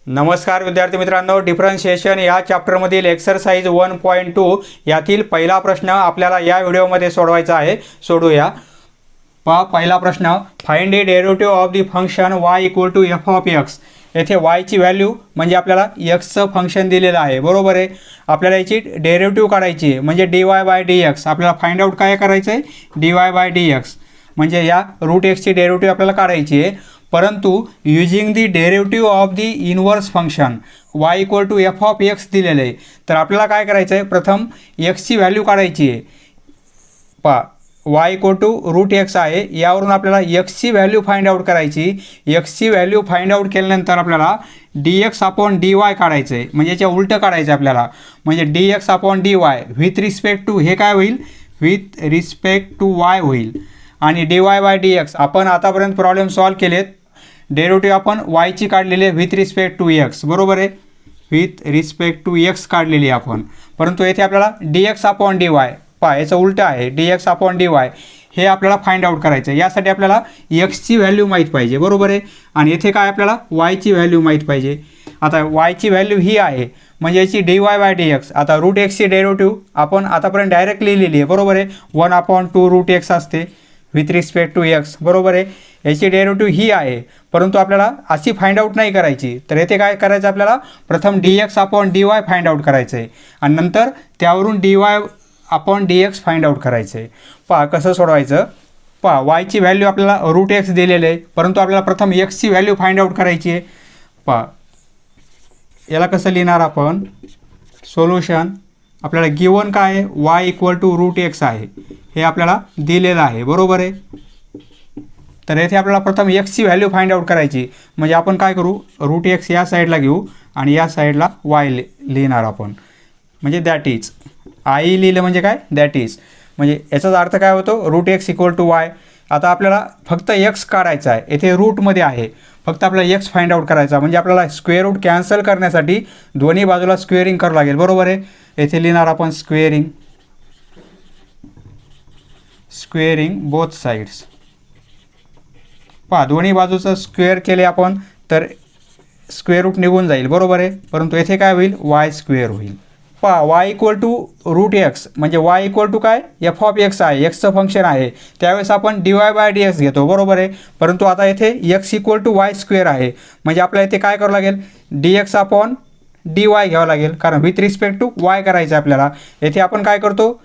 नमस्कार विद्यार्थी मित्रांनो, डिफरन्शिएशन या चॅप्टरमधील एक्सरसाइज 1.2 यातील पहिला प्रश्न आपल्याला या व्हिडिओमध्ये सोडवायचा आहे. सोडूया. पहिला प्रश्न, find the derivative of the function y equal to f of x. येथे y ची व्हॅल्यू म्हणजे आपल्याला एक्सचं फंक्शन दिलेलं आहे, बरोबर आहे. आपल्याला याची डेरिव्हेटिव्ह काढायची आहे म्हणजे dy बाय dx. आपल्याला फाइंड आउट काय करायचं आहे, dy बाय dx म्हणजे या रूट एक्सची डेरिव्हेटिव्ह आपल्याला काढायची आहे. परंतु using the derivative of the inverse function y equal to f of x दिलेलं आहे. तर आपल्याला काय करायचं आहे, प्रथम एक्सची व्हॅल्यू काढायची आहे. y equal to root x आहे, यावरून आपल्याला एक्सची व्हॅल्यू फाइंड आउट करायची. एक्सची व्हॅल्यू फाइंड आउट केल्यानंतर आपल्याला dx अपॉन dy काढायचं आहे, म्हणजे याच्या उलटं काढायचं आपल्याला. म्हणजे dx upon dy with respect to हे काय होईल, विथ रिस्पेक्ट टू y होईल. आणि dy बाय dx आपण आतापर्यंत प्रॉब्लेम सॉल्व केलेत. डेरिव्हेटिव्ह आपण y ची काढलेली आहे विथ रिस्पेक्ट टू x, बरोबर आहे. विथ रिस्पेक्ट टू x काढलेली आहे आपण. परंतु येथे आपल्याला dx अपॉन dy याचं उलटं आहे, dx अपॉन dy हे आपल्याला फाइंड आउट करायचं आहे. यासाठी आपल्याला एक्सची व्हॅल्यू माहीत पाहिजे, बरोबर आहे. आणि येथे काय आपल्याला वायची व्हॅल्यू माहीत पाहिजे. आता वायची व्हॅल्यू ही आहे म्हणजे याची dy बाय dx. आता रूट एक्सची डेरिव्हेटिव्ह आपण आतापर्यंत डायरेक्ट लिहिलेली आहे, बरोबर आहे. 1/2 रूट एक्स असते विथ रिस्पेक्ट टू एक्स, बरोबर आहे. याची डेरिव्हेटिव्ह ही आहे, परंतु आपल्याला अशी फाइंड आउट नाही करायची. तर येथे काय करायचं आपल्याला, प्रथम dx upon dy find out करायचं आहे आणि नंतर त्यावरून dy upon dx find out करायचं आहे. कसं सोडवायचं. वायची व्हॅल्यू आपल्याला रूट एक्स दिलेलं आहे, परंतु आपल्याला प्रथम एक्सची व्हॅल्यू फाइंड आउट करायची आहे. याला कसं लिहिणार आपण, सोल्युशन. आपल्याला गिवन काय आहे, y equal to root x आहे, हे आपल्याला दिलेलं आहे, बरोबर आहे. तर येथे आपल्याला प्रथम एक्सची व्हॅल्यू फाइंड आउट करायची. म्हणजे आपण काय करू, रूट एक्स या साईडला घेऊ आणि या साईडला y लिहिणार आपण. म्हणजे दॅट इज आय लिहिलं म्हणजे काय, दॅट इज. म्हणजे याचाच अर्थ काय होतो, root x equal to y. आता आपल्याला फक्त एक्स काढायचा आहे, येथे रूटमध्ये आहे. फक्त आपल्याला एक्स फाइंड आउट करायचा. म्हणजे आपल्याला स्क्वेअर रूट कॅन्सल करण्यासाठी दोन्ही बाजूला स्क्वेअरिंग करावं लागेल, बरोबर आहे. येथे लिहिणार आपण स्क्वेअरिंग बोथ साईड्स. दोन्ही बाजूचं स्क्वेअर केले आपण तर स्क्वेअर रूट निघून जाईल, बरोबर आहे. परंतु येथे काय होईल, वाय स्क्वेअर होईल. y equal to root x म्हणजे y इक्वल टू काय, एफ ऑफ एक्स आहे, एक्सचं फंक्शन आहे. त्यावेळेस आपण dy बाय dx घेतो, बरोबर आहे. परंतु आता येथे x equal to y square आहे, म्हणजे आपल्याला इथे काय करावं लागेल, dx अपॉन dy घ्यावं लागेल, कारण विथ रिस्पेक्ट टू y करायचं आहे आपल्याला. येथे आपण काय करतो,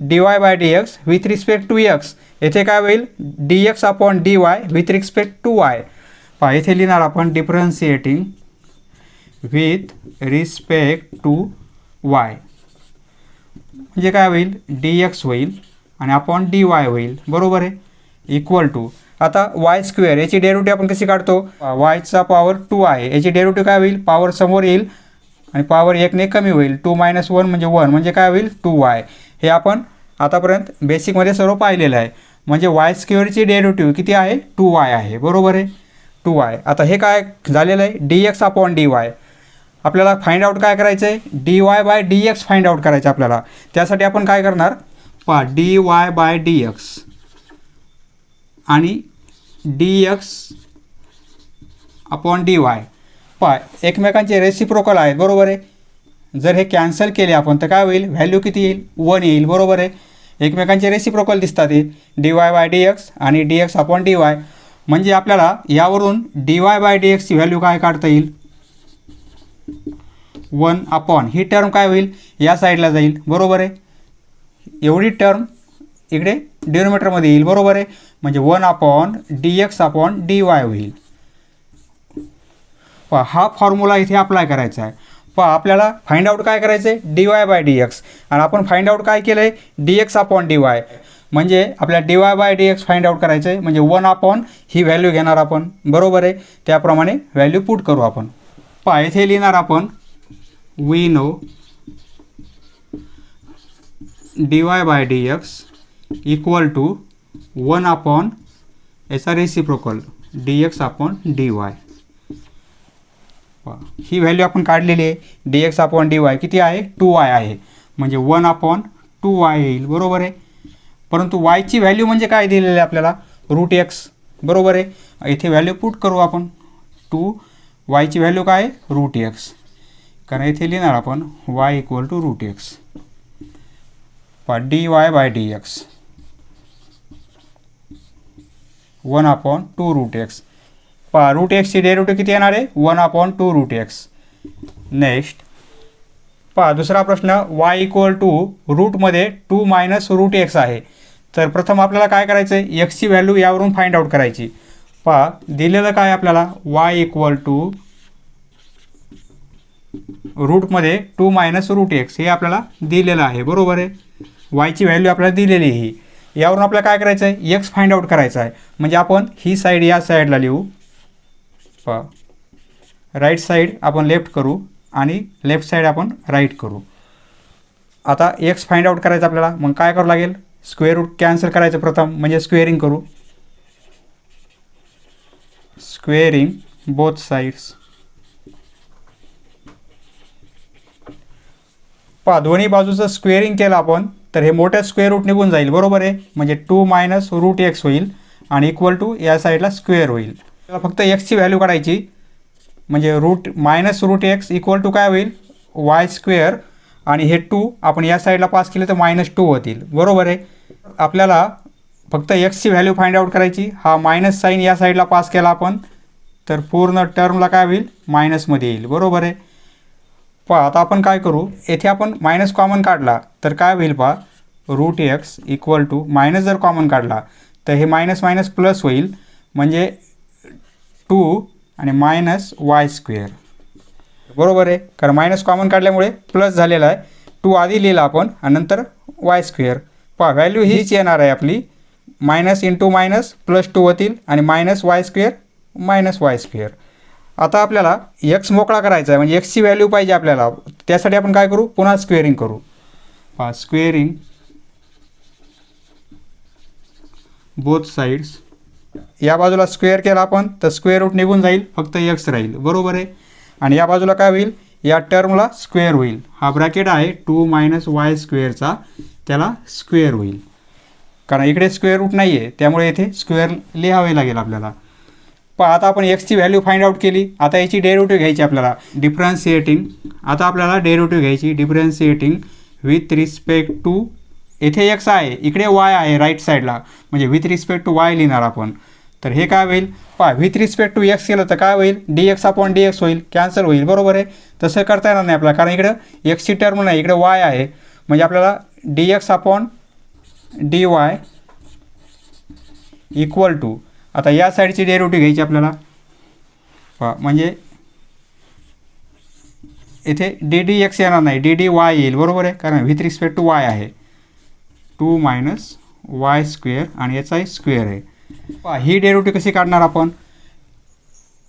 dy by dx with respect to x. येथे काय होईल, dx upon dy with respect to y. येथे लिहिणार आपण differentiating with respect to y. म्हणजे काय होईल, dx होईल आणि अपॉन dy होईल, बरोबर आहे. इक्वल टू आता वाय स्क्वेअर, याची डेरिव्हेटिव्ह आपण कशी काढतो, वायचा पॉवर 2 आहे, याची डेरिव्हेटिव्ह काय होईल, पॉवर समोर येईल आणि पॉवर 1ने कमी होईल. 2 - 1 म्हणजे 1 म्हणजे काय होईल, 2y. हे आपण आतापर्यंत बेसिकमध्ये सर्व पाहिलेलं आहे. म्हणजे वाय स्क्वेअरची डेरिव्हेटिव्ह किती आहे, 2y आहे, बरोबर आहे, 2y. आता हे काय झालेलं आहे, dx अपॉन dy. आपल्याला फाइंड आउट काय करायचं आहे, dy by dx find out करायचं आपल्याला. त्यासाठी आपण काय करणार, dy बाय dx आणि dx अपॉन dy एकमेकांचे रेसिप्रोकल आहेत, बरोबर आहे. जर हे कॅन्सल केले आपण तर काय होईल, व्हॅल्यू किती येईल, 1 येईल, बरोबर आहे. एकमेकांचे रेसिप्रोकल दिसतात हे, dy बाय dx आणि dx अपॉन dy. म्हणजे आपल्याला यावरून dy बाय dx ची व्हॅल्यू काय काढता येईल, 1 अपॉन ही टर्म काय होईल, या साईडला जाईल, बरोबर आहे. एवढी टर्म इकडे डिनोमिनेटरमध्ये येईल, बरोबर आहे. म्हणजे 1 अपॉन dx अपॉन dy होईल. हा फॉर्म्युला इथे अप्लाय करायचा आहे. आपल्याला फाइंड आउट काय करायचं आहे, dy बाय dx आणि आपण फाइंड आउट काय केलं आहे, dx अपॉन dy. म्हणजे आपल्याला dy by dx find out करायचं आहे. म्हणजे 1 अपॉन ही व्हॅल्यू घेणार आपण, बरोबर आहे. त्याप्रमाणे व्हॅल्यू पुट करू आपण. येथे लिहिणार आपण we know dy by dx equal to 1 upon याचा रेसिप्रोकल dx अपॉन dy. ही व्हॅल्यू आपण काढलेली आहे, dx अपॉन dy किती आहे, 2y आहे. म्हणजे 1 अपॉन 2y येईल, बरोबर आहे. परंतु yची व्हॅल्यू म्हणजे काय दिलेली आहे आपल्याला, रूट एक्स, बरोबर आहे. इथे व्हॅल्यू पुट करू आपण, 2 वायची व्हॅल्यू काय आहे रूट एक्स, कारण इथे लिहिणार आपण y equal to root x. पहा d y by d x 1/2 root x. पहा रूट एक्सची डेरिव्हेटिव्ह किती येणार आहे 1/2 रूट एक्स. नेक्स्ट पहा दुसरा प्रश्न, वाय इक्वल टू रूटमध्ये 2 मायनस रूट एक्स आहे. तर प्रथम आपल्याला काय करायचं आहे, एक्सची व्हॅल्यू यावरून फाइंड आउट करायची. पहा दिलेलं काय आपल्याला वाय इक्वल टू रूटमध्ये 2 मायनस रूट एक्स हे आपल्याला दिलेलं आहे, बरोबर आहे. वायची व्हॅल्यू आपल्याला दिलेली आहे. यावरून आपल्याला काय करायचं आहे, एक्स फाइंड आउट करायचं आहे. म्हणजे आपण ही साईड या साईडला लिहू. पहा राईट साईड आपण लेफ्ट करू आणि लेफ्ट साईड आपण राईट करू. आता एक्स फाइंड आउट करायचं आपल्याला, मग काय करावं लागेल, स्क्वेअर रूट कॅन्सल करायचं प्रथम, म्हणजे स्क्वेअरिंग करू. Squaring both sides. पहा दोन्ही बाजूचं स्क्वेअरिंग केलं आपण तर हे मोठ्या स्क्वेअर रूट निघून जाईल, बरोबर आहे. म्हणजे 2 मायनस रूट एक्स होईल आणि इक्वल टू या साईडला स्क्वेअर होईल. फक्त एक्सची व्हॅल्यू काढायची, म्हणजे root minus root x equal to काय होईल वाय स्क्वेअर, आणि हे 2 आपण या साईडला पास केलं तर -2 होतील, बरोबर आहे. आपल्याला फक्त एक्सची व्हॅल्यू फाइंड आउट करायची. हा मायनस साईन या साईडला पास केला आपण तर पूर्ण टर्मला काय होईल मायनसमध्ये येईल, बरोबर आहे. पहा आता आपण काय करू, येथे आपण मायनस कॉमन काढला तर काय होईल पहा root x equal to minus जर कॉमन काढला तर हे मायनस मायनस प्लस होईल, म्हणजे 2 आणि मायनस वाय स्क्वेअर, बरोबर आहे. कारण मायनस कॉमन काढल्यामुळे प्लस झालेला आहे. 2 आधी लिहिला आपण आणि नंतर वाय स्क्वेअर. पहा व्हॅल्यू हीच येणार आहे आपली, मायनस इंटू मायनस +2 होतील आणि minus Y square minus Y square. आता आपल्याला एक्स मोकळा करायचा आहे, म्हणजे एक्सची व्हॅल्यू पाहिजे आपल्याला. त्यासाठी आपण काय करू, पुन्हा स्क्वेअरिंग करू. पहा स्क्वेअरिंग बोथ साईड्स. या बाजूला स्क्वेअर केला आपण तर स्क्वेअर रूट निघून जाईल, फक्त एक्स राहील, बरोबर आहे. आणि या बाजूला काय होईल, या टर्मला स्क्वेअर होईल. हा ब्रॅकेट आहे 2 मायनस वाय स्क्वेअरचा, त्याला स्क्वेअर होईल. कारण इकडे स्क्वेअर रूट नाही आहे त्यामुळे येथे स्क्वेअर लिहावे लागेल आपल्याला. पण आता आपण एक्सची व्हॅल्यू फाइंड आउट केली. आता याची डेरिव्हेटिव्ह घ्यायची आपल्याला, डिफरन्शिएटिंग. आता आपल्याला डेरिव्हेटिव्ह घ्यायची डिफरन्शिएटिंग विथ रिस्पेक्ट टू, येथे एक्स आहे इकडे वाय आहे राईट साईडला, म्हणजे विथ रिस्पेक्ट टू वाय लिहिणार आपण. तर हे काय होईल पहा, विथ रिस्पेक्ट टू एक्स केलं तर काय होईल dx/dx होईल, कॅन्सल होईल, बरोबर आहे. तसं करता येणार नाही आपल्याला, कारण इकडं एक्सची टर्म नाही, इकडे वाय आहे. म्हणजे आपल्याला dx/dy इक्वल टू, आता या साईडची डेरिव्हेटिव्ह घ्यायची आपल्याला. पहा म्हणजे इथे ddx येणार नाही, dy येईल, बरोबर आहे. कारण विथ रिस्पेक्ट टू वाय आहे, 2 मायनस वाय स्क्वेअर आणि याचाही स्क्वेअर आहे. पहा ही डेरिव्हेटिव्ह कशी काढणार आपण,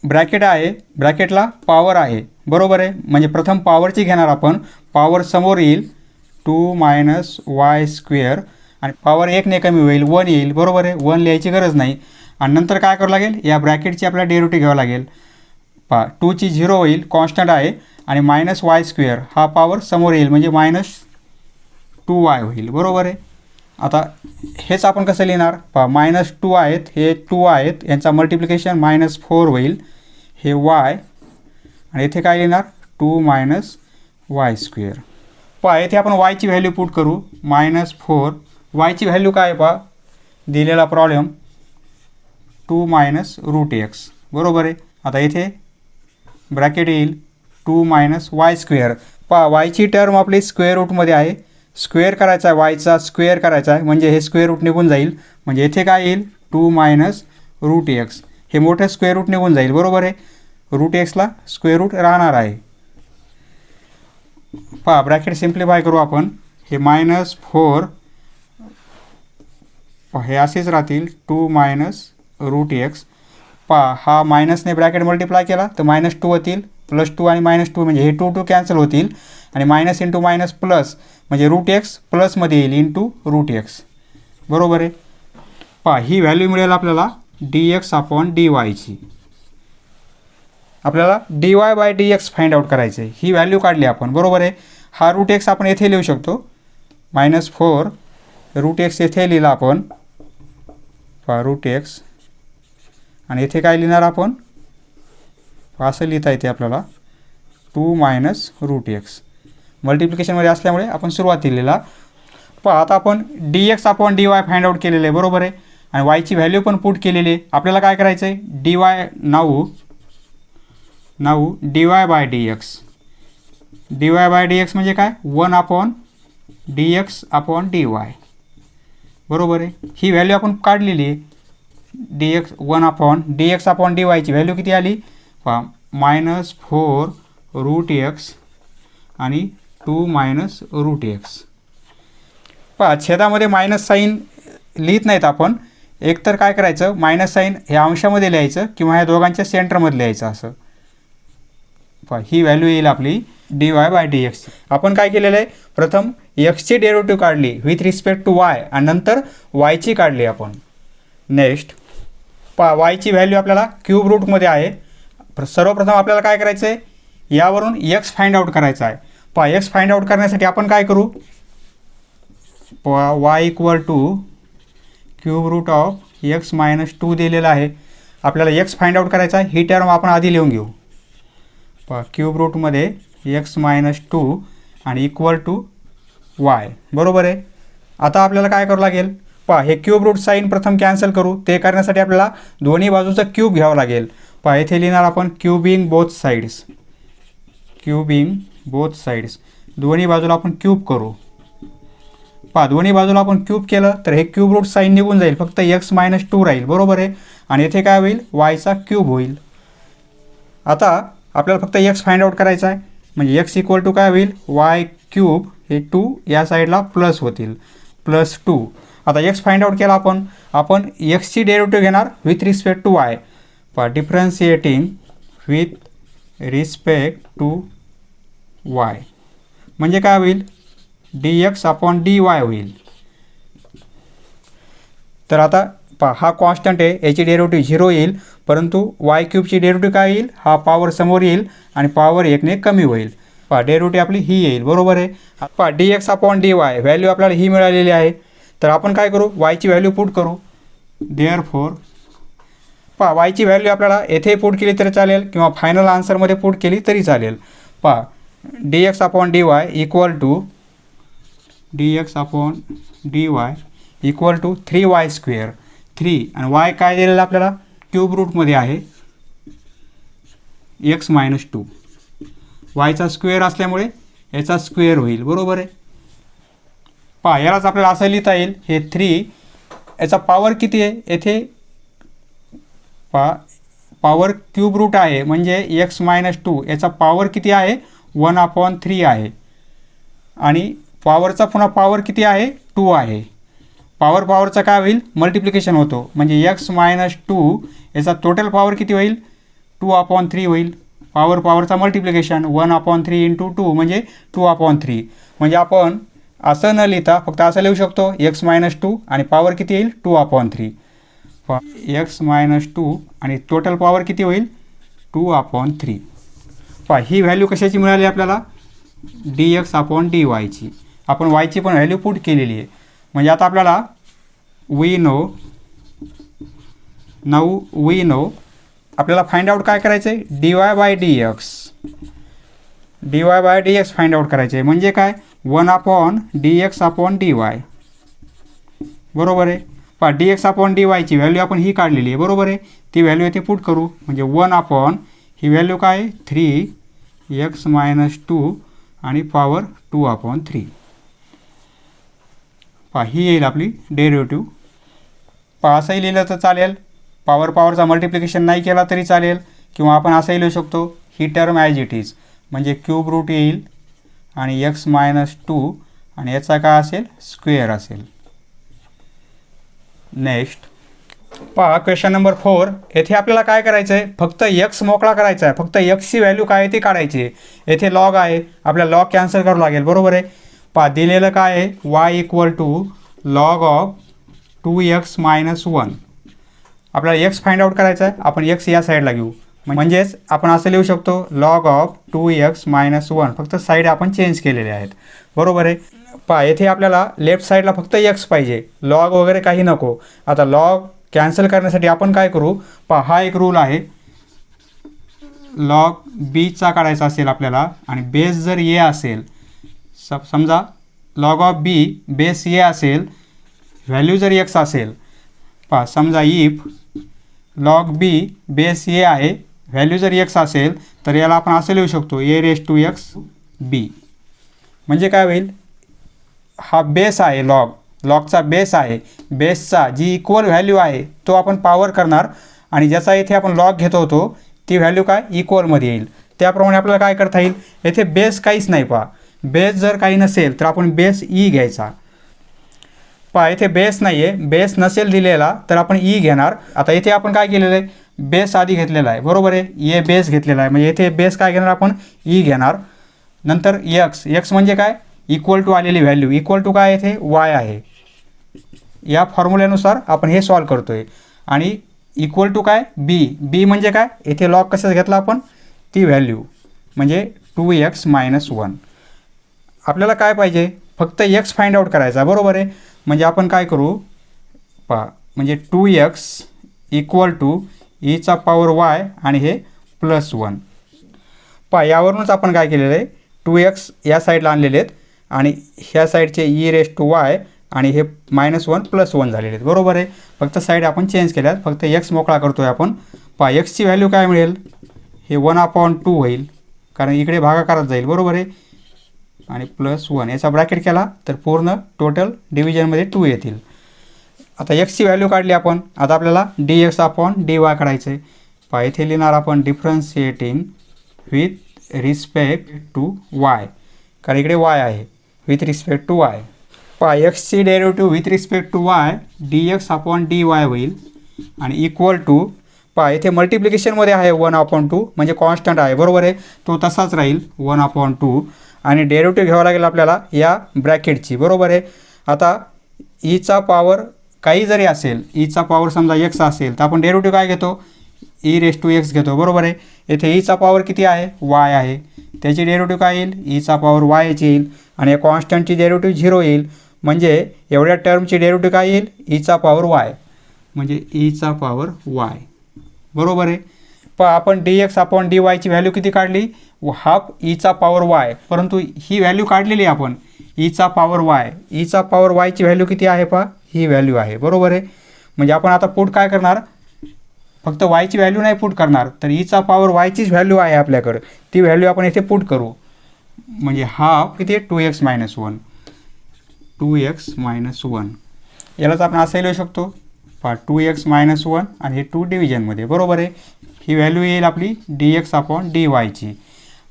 ब्रॅकेट आहे, ब्रॅकेटला पॉवर आहे, बरोबर आहे. म्हणजे प्रथम पॉवरची घेणार आपण, पॉवर समोर येईल 2 मायनस वाय स्क्वेअर आणि पॉवर 1 ने कमी होईल 1 येईल, बरोबर आहे. 1 लिहायची गरज नाही. आणि नंतर काय करावं लागेल, या ब्रॅकेटची आपल्याला डेरिव्हेटिव्ह घ्यावं लागेल. पहा 2 ची 0 होईल, कॉन्स्टंट आहे, आणि मायनस वाय स्क्वेअर हा पॉवर समोर येईल, म्हणजे -2y होईल, बरोबर आहे. आता हेच आपण कसं लिहिणार, पहा -2 आहेत, हे 2 आहेत, यांचा मल्टिप्लिकेशन -4 होईल, हे y, आणि इथे काय लिहिणार 2 मायनस वाय स्क्वेअर. पहा येथे आपण वायची व्हॅल्यू पुट करू, -4. वायची व्हॅल्यू काय आहे पहा, दिलेला प्रॉब्लेम 2 मायनस रूट एक्स, बरोबर आहे. आता इथे ब्रॅकेट येईल 2 मायनस वाय स्क्वेअर. पहा वायची टर्म आपली स्क्वेअर रूटमध्ये आहे, स्क्वेअर करायचा आहे, वायचा स्क्वेअर करायचा आहे, म्हणजे हे स्क्वेअर रूट निघून जाईल. म्हणजे इथे काय येईल 2 मायनस रूट एक्स, हे मोठं स्क्वेअर रूट निघून जाईल, बरोबर आहे. रूट एक्सला स्क्वेअर रूट राहणार आहे. पहा ब्रॅकेट सिम्प्लिफाय करू आपण, हे -4 हे असेच राहतील 2 मायनस रूट एक्स. पहा हा मायनसने ब्रॅकेट मल्टिप्लाय केला तर -2 होतील, +2 आणि -2 म्हणजे हे 2 कॅन्सल होतील, आणि मायनस इंटू मायनस प्लस म्हणजे रूट एक्स प्लसमध्ये येईल इंटू रूट एक्स, बरोबर आहे. पहा ही व्हॅल्यू मिळेल आपल्याला dx/dy ची. आपल्याला dy/dx फाइंड आउट करायचं आहे. ही व्हॅल्यू काढली आपण, बरोबर आहे. हा रूट एक्स आपण येथे लिहू शकतो, -4 रूट एक्स येथे लिहिला आपण, पहा रूट एक्स, आणि इथे काय लिहिणार आपण असं लिहिता येते आपल्याला 2 मायनस रूट एक्स. मल्टिप्लिकेशनमध्ये असल्यामुळे आपण सुरुवातीला पहा. आता आपण dx upon dy find out केलेलं आहे, बरोबर आहे. आणि वायची व्हॅल्यू पण पुट केलेली आहे. आपल्याला काय करायचं आहे, dy now dy by dx. dy by dx म्हणजे काय, 1 अपॉन dx अपॉन dy, बरोबर आहे. ही व्हॅल्यू आपण काढलेली आहे. dx 1 अपॉन dx अपॉन dyची व्हॅल्यू किती आली पहा, -4 रूट एक्स आणि 2 मायनस रूट एक्स. पहा छेदामध्ये मायनस साईन लिहित नाहीत आपण. एकतर काय करायचं, मायनस साईन हे अंशामध्ये लिहायचं किंवा ह्या दोघांच्या सेंटरमध्ये लिहायचं असं. पहा ही व्हॅल्यू येईल आपली dy बाय dx. आपण काय केलेलं आहे, प्रथम एक्सची डेरिव्हेटिव्ह काढली विथ रिस्पेक्ट टू वाय आणि नंतर वायची काढली आपण. नेक्स्ट पहा वायची व्हॅल्यू आपल्याला क्यूब रूटमध्ये आहे. सर्वप्रथम आपल्याला काय करायचं आहे, यावरून एक्स फाइंड आउट करायचा आहे. पहा एक्स फाइंड आउट करण्यासाठी आपण काय करू, y equal to cube root of x minus 2 दिलेला आहे. आपल्याला एक्स फाइंड आउट करायचा आहे. ही टर्म आपण आधी लिहून घेऊ. पहा क्यूब रूटमध्ये एक्स मायनस 2 आणि इक्वल टू वाय, बरोबर आहे. आता आपल्याला काय करावं लागेल, पहा हे क्यूब रूट साईन प्रथम कॅन्सल करू. ते करण्यासाठी आपल्याला दोन्ही बाजूचा क्यूब घ्यावा लागेल. पहा येथे लिहिणार आपण cubing both sides. Cubing both sides, दोन्ही बाजूला आपण क्यूब करू. पहा दोन्ही बाजूला आपण क्यूब केलं तर हे क्यूब रूट साईन निघून जाईल, फक्त एक्स मायनस 2 राहील, बरोबर आहे. आणि येथे काय होईल, वायचा क्यूब होईल. आता आपल्याला फक्त एक्स फाइंड आउट करायचा आहे, म्हणजे एक्स इक्वल टू काय होईल, वाय क्यूब, हे 2 या साईडला प्लस होतील, +2. आता एक्स फाइंड आउट केला आपण एक्सची डेरिव्हेटिव्ह घेणार विथ रिस्पेक्ट टू वाय. पहा differentiating with respect to y म्हणजे काय होईल, dx अपॉन dy होईल. तर आता पहा हा कॉन्स्टंट आहे, याची डेरिव्हेटिव्ह 0 येईल, परंतु वाय क्यूबची डेरिव्हेटिव्ह काय येईल, हा पॉवर समोर येईल आणि पॉवर 1ने कमी होईल. पहा डेरिव्हेटिव्ह आपली ही येईल, बरोबर आहे. पहा dx अपॉन dy व्हॅल्यू आपल्याला ही मिळालेली आहे. तर आपण काय करू, वायची व्हॅल्यू पुट करू. देअरफॉर पहा वायची व्हॅल्यू आपल्याला येथे पुट केली तरी चालेल किंवा फायनल आन्सरमध्ये पुट केली तरी चालेल. पहा dx upon dy equal to dx upon dy equal to 3y². 3 आणि y काय दिलेलं आपल्याला, क्यूब रूटमध्ये आहे x मायनस 2. वायचा स्क्वेअर असल्यामुळे याचा स्क्वेअर होईल, बरोबर आहे. पहा यालाच आपल्याला असं लिहिता येईल, हे 3 याचा पॉवर किती आहे, येथे पहा पॉवर क्यूब रूट आहे म्हणजे x मायनस 2 याचा पॉवर किती आहे, 1/3 आहे. आणि पॉवरचा पुन्हा पॉवर किती आहे, 2 आहे. पॉवरचा काय होईल, मल्टिप्लिकेशन होतो, म्हणजे x मायनस 2 याचा टोटल पॉवर किती होईल, 2/3 होईल. पॉवरचा मल्टिप्लिकेशन 1/3 इंटू 2 म्हणजे 2/3. म्हणजे आपण असं न लिहिता फक्त असं लिहू शकतो, x मायनस 2 आणि पॉवर किती येईल, 2/3. x मायनस 2 आणि टोटल पॉवर किती होईल, 2/3. पहा ही व्हॅल्यू कशाची मिळाली आपल्याला, dx अपॉन dy. आपण वायची पण व्हॅल्यू पुट केलेली आहे. म्हणजे आता आपल्याला वी नो आपल्याला फाइंड आउट काय करायचं आहे, dy by dx find out करायचे आहे. म्हणजे काय, 1/dx अपॉन dy, बरोबर आहे. पहा dx अपॉन dyची व्हॅल्यू आपण ही काढलेली आहे, बरोबर आहे. ती व्हॅल्यू येथे पुट करू. म्हणजे 1 ही व्हॅल्यू काय, 3x मायनस 2 आणि पॉवर 2/3. पहा ही येईल आपली डेरिव्हेटिव्ह. पहा असंही लिहिलं तर चालेल, पॉवरचा मल्टिप्लिकेशन नाही केला तरी चालेल, किंवा आपण असंही लिहू शकतो, ही टर्म ॲज इट इज, म्हणजे क्यूब रूट येईल आणि x मायनस 2 आणि याचा काय असेल, स्क्वेअर असेल. नेक्स्ट पहा क्वेश्चन नंबर 4. येथे आपल्याला काय करायचं आहे, फक्त x मोकळा करायचा आहे, फक्त xची व्हॅल्यू काय आहे ती काढायची आहे. येथे लॉग आहे, आपल्याला लॉग कॅन्सल करावं लागेल, बरोबर आहे. पहा दिलेलं काय आहे, y equal to log of 2x minus 1. आपल्याला x फाइंड आउट करायचा आहे, आपण x या साईडला घेऊ. म्हणजेच आपण असं लिहू शकतो, लॉग ऑफ 2x मायनस 1. फक्त साईड आपण चेंज केलेले आहेत, बरोबर आहे. पहा येथे आपल्याला लेफ्ट साईडला फक्त x पाहिजे, लॉग वगैरे काही नको. आता लॉग कॅन्सल करण्यासाठी आपण काय करू, पहा हा एक रूल आहे, लॉग बीचा काढायचा असेल आपल्याला आणि बेस जर ए असेल, समजा लॉग ऑफ बी बेस ए असेल, व्हॅल्यू जर एक्स असेल, पहा समजा इफ लॉग बी बेस ए आहे, व्हॅल्यू जर एक्स असेल तर याला आपण असं लिहू शकतो ए रेस टू एक्स बी. म्हणजे काय होईल, हा बेस आहे, लॉगचा बेस आहे, बेसचा जी इक्वल व्हॅल्यू आहे तो आपण पॉवर करणार आणि ज्याचा इथे आपण लॉग घेत होतो ती व्हॅल्यू काय इक्वलमध्ये येईल. त्याप्रमाणे आपल्याला काय करता येईल, येथे बेस काहीच नाही. पहा बेस जर काही नसेल तर आपण बेस ई घ्यायचा. पहा इथे बेस नाही आहे, बेस नसेल दिलेला तर आपण ई घेणार. आता इथे आपण काय केलेलं आहे, बेस आधी घेतलेला आहे, बरोबर आहे, ए बेस घेतलेला आहे, म्हणजे इथे बेस काय घेणार आपण ई घेणार. नंतर एक्स म्हणजे काय इक्वल टू आलेली व्हॅल्यू, इक्वल टू काय येथे वाय आहे. या फॉर्म्युल्यानुसार आपण हे सॉल्व करतो आहे. आणि इक्वल टू काय बी म्हणजे काय, येथे लॉग कशाच घेतला आपण ती व्हॅल्यू म्हणजे 2x-1. आपल्याला काय पाहिजे, फक्त एक्स फाइंड आउट करायचा, बरोबर आहे. म्हणजे आपण काय करू, पहा म्हणजे 2x इक्वल टू ईचा पॉवर वाय आणि हे +1. पहा यावरूनच आपण काय केलेलं आहे, 2x या साईडला आणलेले आहेत आणि ह्या साईडचे ई रेस टू वाय आणि हे -1 +1 झालेले आहेत, बरोबर आहे. फक्त साईड आपण चेंज केल्यात, फक्त एक्स मोकळा करतो आहे आपण. पहा एक्सची व्हॅल्यू काय मिळेल, हे 1/2 होईल कारण इकडे भागाकारात जाईल, बरोबर आहे. आणि +1 याचा ब्रॅकेट केला तर पूर्ण टोटल डिव्हिजनमध्ये 2 येतील. आता एक्सची व्हॅल्यू काढली आपण, आता आपल्याला dx/dy काढायचं आहे. पहा इथे लिहिणार आपण differentiating with respect to y, कारण इकडे वाय आहे, विथ रिस्पेक्ट टू वाय. पहा एक्सची derivative with respect to y dx/dy होईल आणि इक्वल टू, पहा इथे मल्टिप्लिकेशनमध्ये आहे 1/2 म्हणजे कॉन्स्टंट आहे, बरोबर आहे, तो तसाच राहील 1/2 आणि डेरिव्हेटिव्ह घ्यावा लागेल आपल्याला या ब्रॅकेटची, बरोबर आहे. आता ईचा पॉवर काही जरी असेल, ईचा पॉवर समजा एक्स असेल तर आपण डेरिव्हेटिव्ह काय घेतो ई रेस टू एक्स घेतो, बरोबर आहे. येथे ईचा पॉवर किती आहे वाय आहे, त्याची डेरिव्हेटिव्ह काय येईल ईचा पॉवर वायची येईल आणि या कॉन्स्टंटची डेरिव्हेटिव्ह 0 येईल. म्हणजे एवढ्या टर्मची डेरिव्हेटिव्ह काय येईल ईचा पॉवर वाय, म्हणजे ईचा पॉवर वाय, बरोबर आहे. पण आपण dx/dy ची व्हॅल्यू किती काढली, हाफ ईचा पॉवर वाय, परंतु ही व्हॅल्यू काढलेली आहे आपण ईचा पॉवर वाय, ईचा पॉवर वायची व्हॅल्यू किती आहे, पहा ही व्हॅल्यू आहे, बरोबर आहे. म्हणजे आपण आता पुट काय करणार, फक्त वायची व्हॅल्यू नाही पुट करणार, तर ईचा पॉवर वायचीच व्हॅल्यू आहे आपल्याकडं, ती व्हॅल्यू आपण इथे पुट करू. म्हणजे हाफ किती 2x-1, 2x-1 यालाच आपण असं लिहू शकतो, पहा 2x-1 आणि हे 2 डिव्हिजनमध्ये, बरोबर आहे. ही व्हॅल्यू येईल आपली dx/dy ची.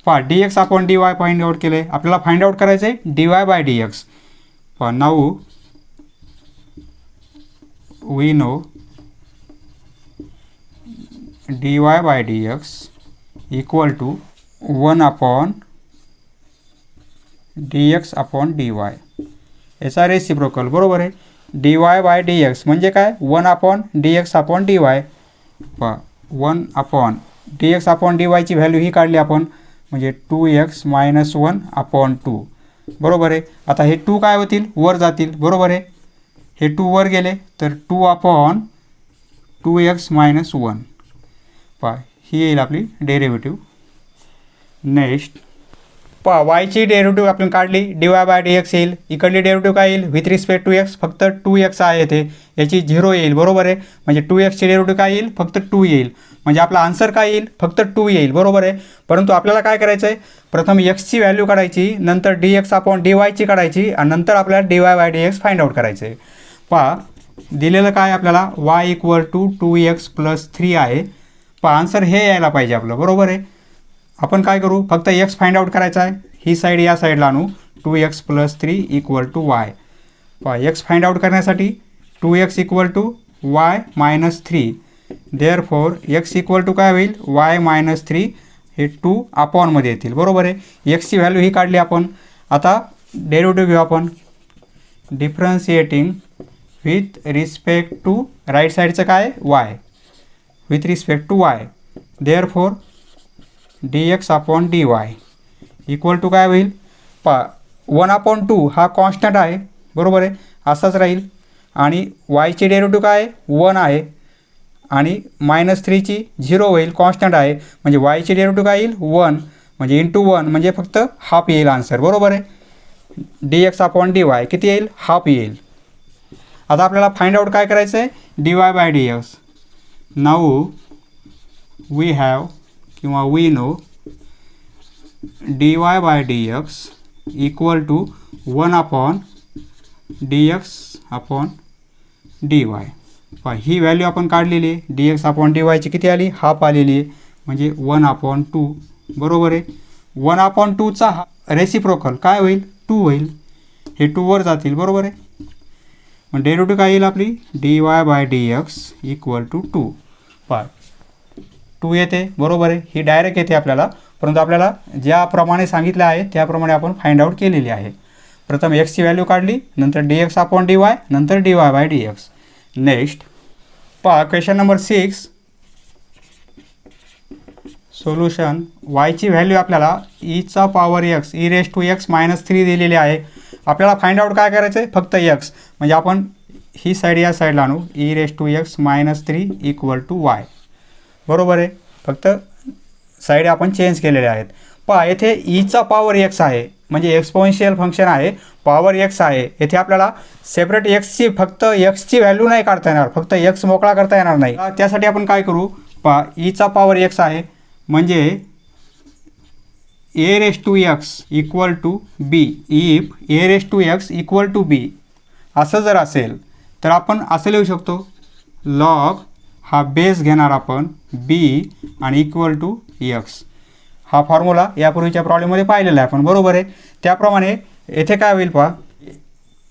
पहा dx/dy फाइंड आउट केलं आहे, आपल्याला फाइंड आउट करायचं आहे dy/dx. पहा now we know dy/dx equal to 1/dx/dy याचा रेसिप्रोकल, बरोबर आहे. dy/dx म्हणजे काय 1/dx/dy. पहा 1/dx/dy ची व्हॅल्यू ही काढली आपण म्हणजे 2x-1/2, बरोबर आहे. आता हे 2 काय होतील वर जातील, बरोबर आहे. हे 2 वर गेले तर 2/2x-1. पहा ही येईल आपली डेरिव्हेटिव्ह. नेक्स्ट पहा वायची डेरिव्हेटिव्ह आपण काढली dy/dx येईल, इकडली डेरिव्हेटिव्ह काय येईल विथ रिस्पेक्ट टू एक्स, फक्त 2x आहे येथे, याची 0 येईल, बरोबर आहे. म्हणजे 2xची डेरिव्हेटिव्ह काय येईल फक्त 2 येईल, म्हणजे आपला आन्सर काय येईल फक्त 2 येईल, बरोबर आहे. परंतु आपल्याला काय करायचं आहे, प्रथम एक्सची व्हॅल्यू काढायची, नंतर dx/dy ची काढायची आणि नंतर आपल्याला dy/dx फाइंड आउट करायचं आहे. पहा दिलेलं काय आपल्याला y इक्वल टू 2x+3 आहे. पहा आन्सर हे यायला पाहिजे आपलं, बरोबर आहे. आपण काय करू, फक्त एक्स फाइंड आउट करायचा आहे, ही साईड या साईडला आणू 2x+3 इक्वल टू वाय. पहा एक्स फाइंड आउट करण्यासाठी 2x equal to y-3, therefore x equal to काय होईल y-3, हे 2 अपॉनमध्ये येतील, बरोबर आहे. एक्सची व्हॅल्यू ही काढली आपण. आता डेरिव्हेटिव्ह घेऊ आपण differentiating with respect to right साईडचं काय y, with respect to y, therefore dx/dy equal to काय होईल, पहा 1/2 हा कॉन्स्टंट आहे, बरोबर आहे, असाच राहील. आणि वायची डेरिव्हेटिव्ह काय 1 आहे आणि -3ची 0 होईल, कॉन्स्टंट आहे म्हणजे वायची डेरिव्हेटिव्ह काय येईल 1 म्हणजे इंटू 1 म्हणजे फक्त हाफ येईल आन्सर, बरोबर आहे. dx/dy किती येईल हाफ येईल. आता आपल्याला फाइंड आउट काय करायचं आहे dy/dx. नाऊ वी हॅव किंवा we know dy/dx equal to 1/dx/dy. ही व्हॅल्यू आपण काढलेली आहे, dx/dyची किती आली हाफ आलेली आहे म्हणजे 1/2, बरोबर आहे. 1/2चा रेसिप्रोकल काय होईल 2 होईल, हे 2 वर जातील, बरोबर आहे. मग डेरिव्हेटिव्ह काय येईल आपली dy/dx इक्वल टू 2. 2 येते, बरोबर आहे. ही डायरेक्ट येते आपल्याला, परंतु आपल्याला ज्याप्रमाणे सांगितलं आहे त्याप्रमाणे आपण फाइंड आउट केलेली आहे. प्रथम एक्सची व्हॅल्यू काढली, नंतर dx/dy, नंतर dy/dx. Next question number 6 solution. वायची व्हॅल्यू आपल्याला e⁻x e⁻x-3 दिलेली आहे. आपल्याला फाइंड आउट काय करायचं आहे फक्त x, म्हणजे आपण ही साईड या साईडला आणू e⁻x-3 इक्वल टू y, बरोबर आहे. फक्त साईड आपण चेंज केलेल्या आहेत. येथे e⁻x आहे म्हणजे एक्सपोनेन्शियल फंक्शन आहे, पॉवर x आहे. येथे आपल्याला सेपरेट एक्सची फक्त एक्सची व्हॅल्यू नाही काढता येणार, फक्त एक्स मोकळा करता येणार नाही. त्यासाठी आपण काय करू e⁻x आहे म्हणजे a⁻x equal to b. If a⁻x equal to b असं जर असेल तर आपण असं लिहू शकतो लॉग हा बेस घेणार आपण b आणि इक्वल टू x. हा फॉर्म्युला यापूर्वीच्या प्रॉब्लेममध्ये पाहिलेला आहे आपण, बरोबर आहे. त्याप्रमाणे येथे काय होईल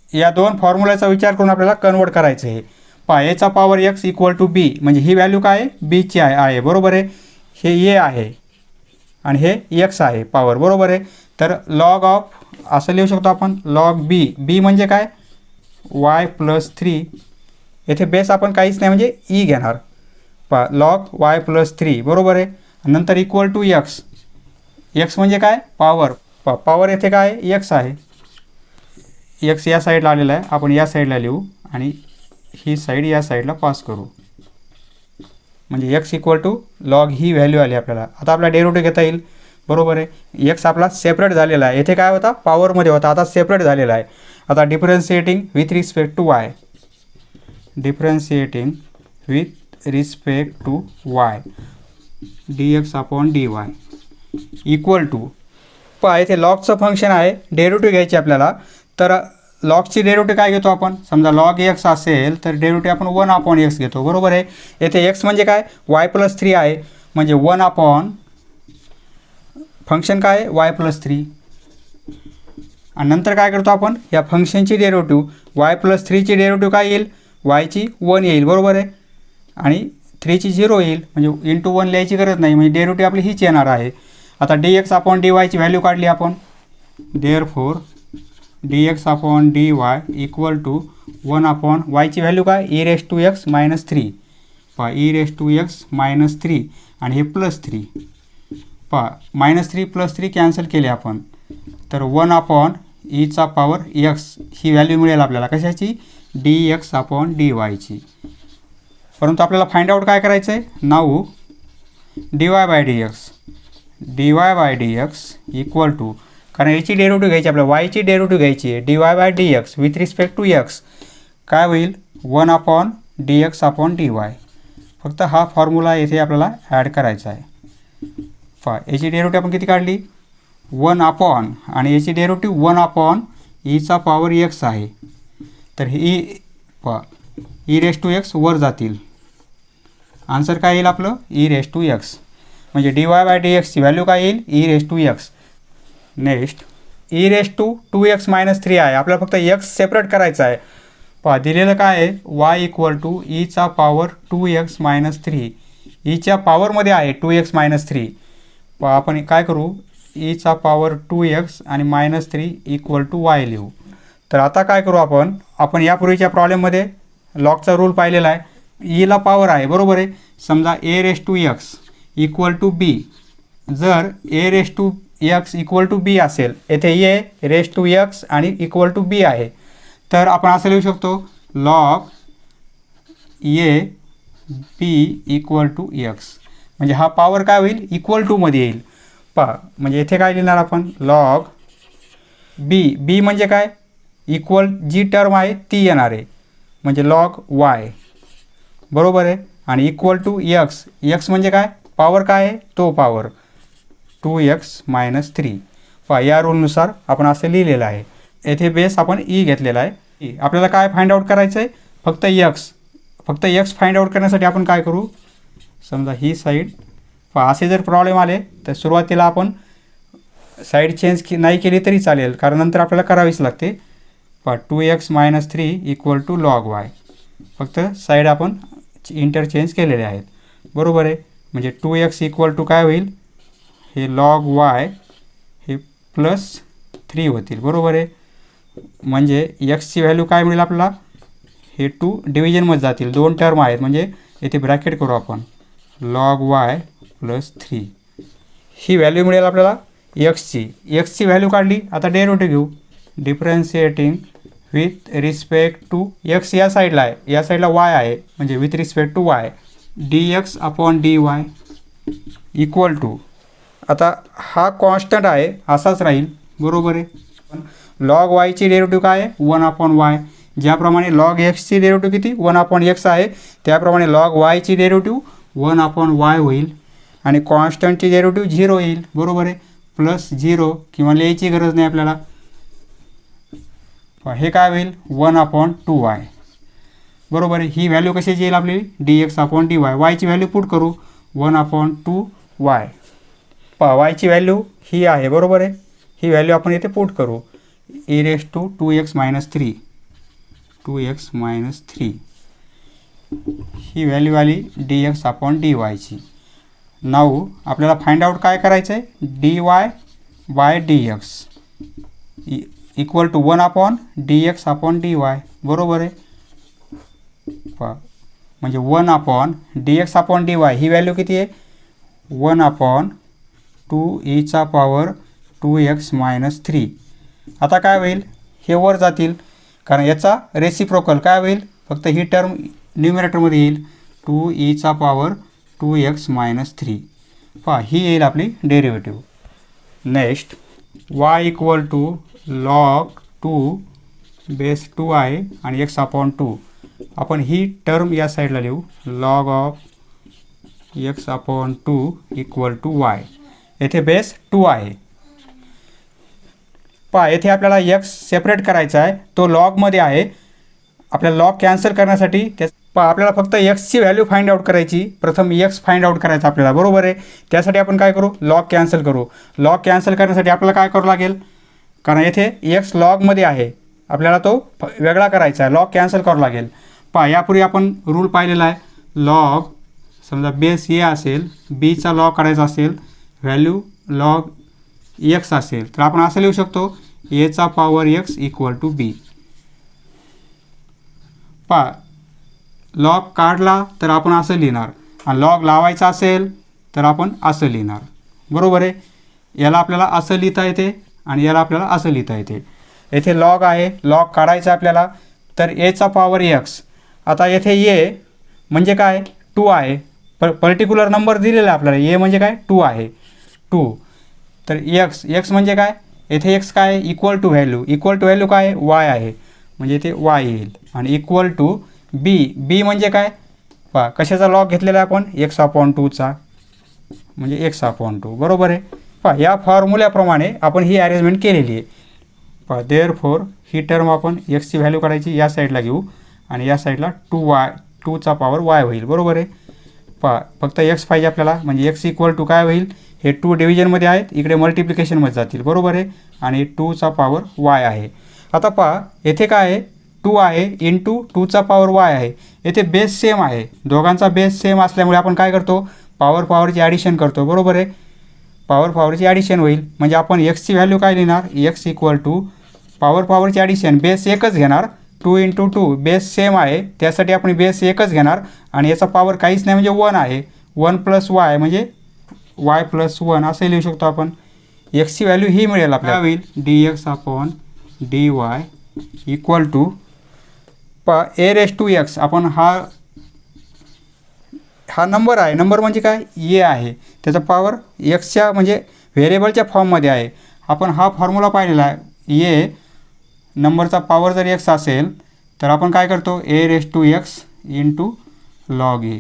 या दोन फॉर्म्युलाचा विचार करून आपल्याला कन्वर्ट करायचं आहे. a⁻x इक्वल टू b म्हणजे ही व्हॅल्यू काय आहे बीची आहे, बरोबर आहे. हे a आहे आणि हे x आहे पॉवर, बरोबर आहे. तर लॉग ऑफ असं लिहू शकतो आपण लॉग b म्हणजे काय y+3. येथे बेस आपण काहीच नाही म्हणजे e घेणार लॉग y+3, बरोबर आहे. नंतर इक्वल टू x म्हणजे काय पॉवर. पॉवर येथे काय x आहे, x या साईडला आलेला आहे, आपण या साईडला लिहू आणि ही साईड या साईडला पास करू म्हणजे x इक्वल टू लॉग ही व्हॅल्यू आली आपल्याला. आता आपला डेरिव्हेटिव्ह घेता येईल, बरोबर आहे. x आपला सेपरेट झालेला आहे, येथे काय होता पॉवरमध्ये होता, आता सेपरेट झालेला आहे. आता differentiating with respect to y, differentiating with respect to y dx/dy equal to येथे लॉगचं फंक्शन आहे, डेरिव्हेटिव्ह घ्यायची आपल्याला. तर लॉगची डेरिव्हेटिव्ह काय घेतो आपण, समजा लॉग x असेल तर डेरिव्हेटिव्ह आपण 1/x घेतो, बरोबर आहे. येथे x म्हणजे काय y+3 आहे म्हणजे 1/ फंक्शन काय y+3 आणि नंतर काय करतो आपण या फंक्शनची डेरिव्हेटिव्ह y+3ची डेरिव्हेटिव्ह काय येईल yची 1 येईल, बरोबर आहे. आणि 3ची 0 येईल म्हणजे इंटू 1 लिहायची गरज नाही म्हणजे डेरिव्हेटिव्ह आपली हीच येणार आहे. आता dx/dy ची व्हॅल्यू काढली आपण, therefore dx/dy equal to 1/y ची व्हॅल्यू काय e⁻x-3 e⁻x-3 आणि हे +3 -3 कॅन्सल केले आपण तर 1/e⁻x ही व्हॅल्यू मिळेल आपल्याला कशाची dx/dy ची. परंतु आपल्याला फाइंड आउट काय करायचं आहे नाऊ dy/dx इक्वल टू, कारण याची डेरिव्हेटिव्ह घ्यायची आपल्याला वायची डेरिव्हेटिव्ह घ्यायची आहे dy/dx with respect to x काय होईल 1/dx/dy. फक्त हा फॉर्म्युला येथे आपल्याला ॲड करायचा आहे. याची डेरिव्हेटिव्ह आपण किती काढली 1/ आणि याची डेरिव्हेटिव्ह 1/e⁻x आहे. तर ही e⁻x वर जातील, आन्सर काय येईल आपलं e⁻x म्हणजे dy/dx ची व्हॅल्यू काय येईल e⁻x. नेक्स्ट e⁻2x-3 आहे, आपल्याला फक्त x सेपरेट करायचं आहे. दिलेलं काय आहे y इक्वल टू e⁻2x-3 ईच्या पॉवरमध्ये आहे 2x-3. आपण काय करू e⁻2x आणि -3 इक्वल टू y लिहू. तर आता काय करू आपण यापूर्वीच्या प्रॉब्लेममध्ये लॉगचा रूल पाहिलेला आहे, ईला पॉवर आहे, बरोबर आहे. समजा a⁻x इक्वल टू b, जर a⁻x इक्वल टू b असेल, येथे a⁻x आणि इक्वल टू b आहे, तर आपण असं लिहू शकतो log a b equal to x, म्हणजे हा पॉवर काय होईल इक्वल टूमध्ये येईल. पहा म्हणजे येथे काय लिहिणार आपण लॉग बी म्हणजे काय इक्वल जी टर्म आहे ती येणार आहे म्हणजे लॉग वाय बरोबर आहे. आणि इक्वल टू एक्स म्हणजे काय पॉवर काय आहे तो पॉवर 2x-3. पहा या रूलनुसार आपण असं लिहिलेलं आहे. येथे बेस आपण घेतलेला आहे. आपल्याला काय फाइंड आउट करायचं आहे फक्त एक्स फाइंड आउट करण्यासाठी आपण काय करू, समजा ही साईड पहा असे जर प्रॉब्लेम आले तर सुरुवातीला आपण साईड चेंज नाही केली तरी चालेल कारण नंतर आपल्याला करावीच लागते. पहा 2x-3 equal to log y, फक्त साईड आपण इंटरचेंज केलेले आहेत बरोबर आहे. म्हणजे 2x इक्वल टू काय होईल हे लॉग वाय हे +3 होतील बरोबर आहे. म्हणजे एक्सची व्हॅल्यू काय मिळेल आपल्याला हे 2 डिव्हिजनमध्ये जातील, 2 टर्म आहेत म्हणजे येथे ब्रॅकेट करू आपण लॉग वाय +3. ही व्हॅल्यू मिळेल आपल्याला एक्सची व्हॅल्यू काढली. आता डेरिव्हेटिव्ह घेऊ differentiating with respect to x या साईडला आहे, या साईडला वाय आहे म्हणजे with respect to y dx/dy equal to, आता हा कॉन्स्टंट आहे असाच राहील बरोबर आहे. लॉग वायची डेरिव्हेटिव्ह काय आहे 1/y, ज्याप्रमाणे लॉग एक्सची डेरिव्हेटिव्ह किती 1/x आहे त्याप्रमाणे लॉग वायची डेरिव्हेटिव्ह 1/y होईल आणि कॉन्स्टंटची डेरिव्हेटिव्ह 0 येईल बरोबर आहे. +0 किंवा लिहायची गरज नाही आपल्याला. हे काय होईल 1/2y बरोबर आहे. ही व्हॅल्यू कशाची येईल आपली dx/dy, वायची व्हॅल्यू पुट करू 1/2y. पहा वायची व्हॅल्यू ही आहे बरोबर आहे. ही व्हॅल्यू आपण इथे पुट करू e⁻²2x-3 ही व्हॅल्यू आली dx/dy ची. नाऊ आपल्याला फाइंड आउट काय करायचं आहे dy/dx इक्वल टू 1/dx/dy बरोबर आहे. म्हणजे 1/dx/dy ही व्हॅल्यू किती आहे 1/2e⁻²x-3. आता काय होईल हे वर जातील कारण याचा रेसिप्रोकल काय होईल फक्त ही टर्म न्यूमरेटरमध्ये येईल 2e⁻²x-3. पहा ही येईल आपली derivative. Next y equal to log 2√2i आणि x/2. आपण ही टर्म या साईडला लिहू log of x/2 equal to y. येथे बेस 2 आहे. पहा येथे आपल्याला x सेपरेट करायचा आहे तो लॉगमध्ये आहे. आपल्याला लॉग कॅन्सल करण्यासाठी पहा आपल्याला फक्त एक्सची व्हॅल्यू फाइंड आउट करायची. प्रथम एक्स फाइंड आउट करायचा आपल्याला बरोबर आहे. त्यासाठी आपण काय करू लॉग कॅन्सल करू. लॉग कॅन्सल करण्यासाठी आपल्याला काय करावं लागेल कारण येथे एक्स लॉगमध्ये आहे आपल्याला तो वेगळा करायचा आहे लॉग कॅन्सल करावं लागेल. पहा यापूर्वी आपण रूल पाहिलेला आहे लॉग समजा बेस ए असेल बीचा लॉग काढायचा असेल व्हॅल्यू लॉग एक्स असेल तर आपण असं लिहू शकतो एचा power x equal to be. पहा लॉग काढला तर आपण असं लिहिणार आणि लॉग लावायचा असेल तर आपण असं लिहिणार बरोबर आहे. याला आपल्याला असं लिहिता येते आणि याला आपल्याला असं लिहिता येते. येथे लॉग आहे लॉग काढायचा आपल्याला तर एचा पॉवर एक्स. आता येथे ए म्हणजे काय 2 आहे पर्टिक्युलर नंबर दिलेला आहे आपल्याला ए म्हणजे काय 2 आहे 2. तर एक्स म्हणजे काय येथे एक्स काय इक्वल टू व्हॅल्यू काय वाय आहे म्हणजे इथे वाय येईल आणि इक्वल टू बी म्हणजे काय पहा कशाचा लॉग घेतलेला आहे आपण x/2चा म्हणजे x/2 बरोबर आहे. पहा या फॉर्म्युल्याप्रमाणे आपण ही अरेंजमेंट केलेली आहे. पहा देअरफॉर ही टर्म आपण एक्सची व्हॅल्यू काढायची या साईडला घेऊ आणि या साईडला 2चा पॉवर वाय होईल बरोबर आहे. पहा फक्त एक्स पाहिजे आपल्याला म्हणजे एक्स इक्वल टू काय होईल हे 2 डिव्हिजनमध्ये आहेत इकडे मल्टिप्लिकेशनमध्ये जातील बरोबर आहे आणि 2चा पॉवर वाय आहे. आता पहा येथे काय आहे 2 आहे इंटू 2चा पॉवर वाय आहे. येथे बेस सेम आहे दोघांचा बेस सेम असल्यामुळे आपण काय करतो पॉवरची ॲडिशन करतो बरोबर आहे. पॉवरची ॲडिशन होईल म्हणजे आपण एक्सची व्हॅल्यू काय लिहिणार एक्स इक्वल टू पॉवरची ॲडिशन बेस एकच घेणार 2 × 2 बेस सेम आहे त्यासाठी आपण बेस एकच घेणार आणि याचा पॉवर काहीच नाही म्हणजे 1 आहे 1 + y म्हणजे y + 1 असे लिहू शकतो आपण. एक्सची व्हॅल्यू ही मिळेल आपल्याला होईल dx/dy इक्वल टू a⁻x आपण हा हा नंबर आहे, नंबर म्हणजे काय ए आहे, त्याचा पॉवर एक्सच्या म्हणजे व्हेरिएबलच्या फॉर्ममध्ये आहे. आपण हा फॉर्म्युला पाहिलेला आहे. ए नंबरचा पॉवर जर एक्स असेल तर आपण काय करतो a raise to x into log a,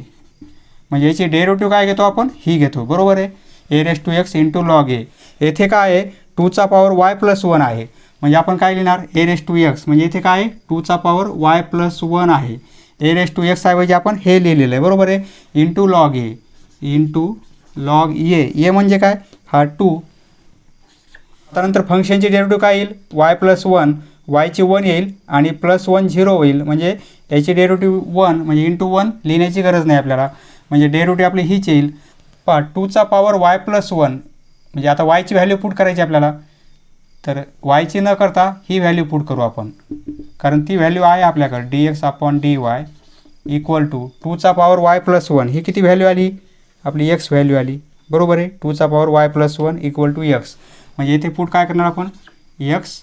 म्हणजे याची डेरिव्हेटिव्ह काय घेतो आपण ही घेतो, बरोबर आहे. A raise to x into log a. येथे काय आहे 2चा पॉवर वाय प्लस 1 आहे, म्हणजे आपण काय लिहिणार ए रेस टू एक्स, म्हणजे इथे काय आहे 2चा पॉवर वाय प्लस 1 आहे. ए रेस टू एक्स ऐवजी आपण हे लिहिलेलं आहे, बरोबर आहे. इंटू लॉग ए इंटू लॉग ए. ए म्हणजे काय हा 2. त्यानंतर फंक्शनची डेरिव्हेटिव्ह काय येईल वाय प्लस 1, वायची 1 येईल आणि प्लस 1 0 होईल, म्हणजे याची डेरिव्हेटिव्ह 1 म्हणजे इंटू 1 लिहिण्याची गरज नाही आपल्याला, म्हणजे डेरिव्हेटिव्ह आपली हीच येईल. 2चा पॉवर वाय प्लस 1, म्हणजे आता वायची व्हॅल्यू पुट करायची आपल्याला, तर वायची न करता ही व्हॅल्यू पुट करू आपण, कारण ती व्हॅल्यू आहे आपल्याकडे d x upon d y equal to 2चा पॉवर वाय प्लस 1. ही किती व्हॅल्यू आली आपली एक्स व्हॅल्यू आली, बरोबर आहे. 2चा power y plus 1 equal to x, म्हणजे इथे पुट काय करणार आपण एक्स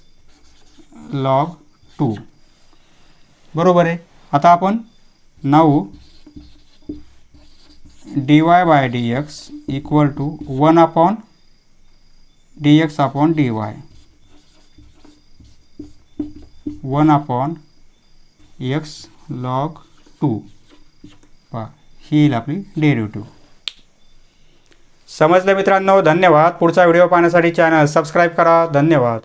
लॉग 2, बरोबर आहे. आता आपण now d y by d x equal to 1 upon d x upon d y 1 upon x log 2 पहा ही येईल आपली डेरिव्हेटिव्ह. समजलं मित्रांनो, धन्यवाद. पुढचा व्हिडिओ पाहण्यासाठी चॅनल सबस्क्राईब करा. धन्यवाद.